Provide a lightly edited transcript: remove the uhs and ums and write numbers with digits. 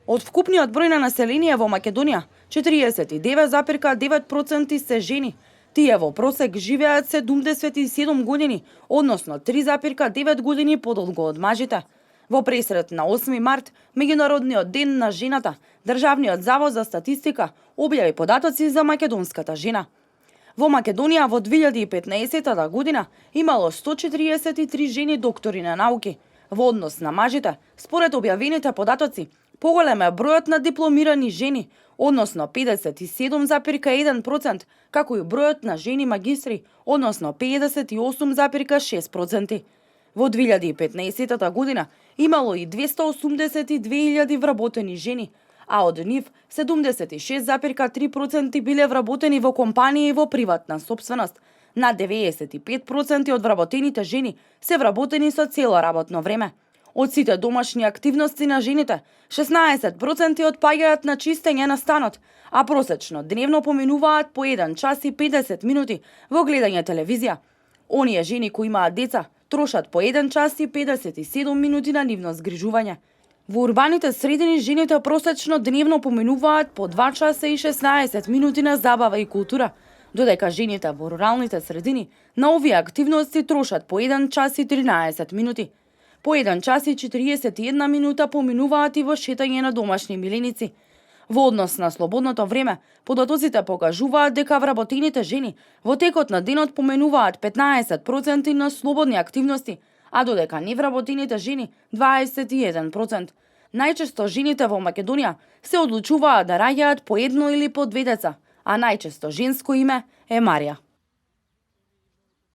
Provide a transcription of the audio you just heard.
Од вкупниот број на население во Македонија, 49,9% се жени. Тие во просек живеат 77 години, односно 3,9 години подолго од мажите. Во пресрет на 8 март, Меѓународниот ден на жената, Државниот завод за статистика објави податоци за македонската жена. Во Македонија во 2015 година имало 143 жени доктори на науки. Во однос на мажите, според објавените податоци, поголем е бројот на дипломирани жени, односно 57,1%, како и бројот на жени магистри, односно 58,6%. Во 2015 година имало и 282.000 вработени жени, а од нив 76,3% биле вработени во компании во приватна собственост. На 95% од вработените жени се вработени со цело работно време. Од сите домашни активности на жените, 16% отпаѓаат на чистење на станот, а просечно дневно поминуваат по 1 час и 50 минути во гледање телевизија. Оние жени кои имаат деца трошат по 1 час и 57 минути на нивно згрижување. Во урбаните средини жените просечно дневно поминуваат по 2 часа и 16 минути на забава и култура, додека жените во руралните средини на овие активности трошат по 1 час и 13 минути. По 1 час и 41 минута поминуваат и во шетање на домашни миленици. Во однос на слободното време, податоците покажуваат дека вработените жени во текот на денот поменуваат 15% на слободни активности, а додека невработените жени 21%. Најчесто жените во Македонија се одлучуваат да раѓаат по едно или по две деца, а најчесто женско име е Марија.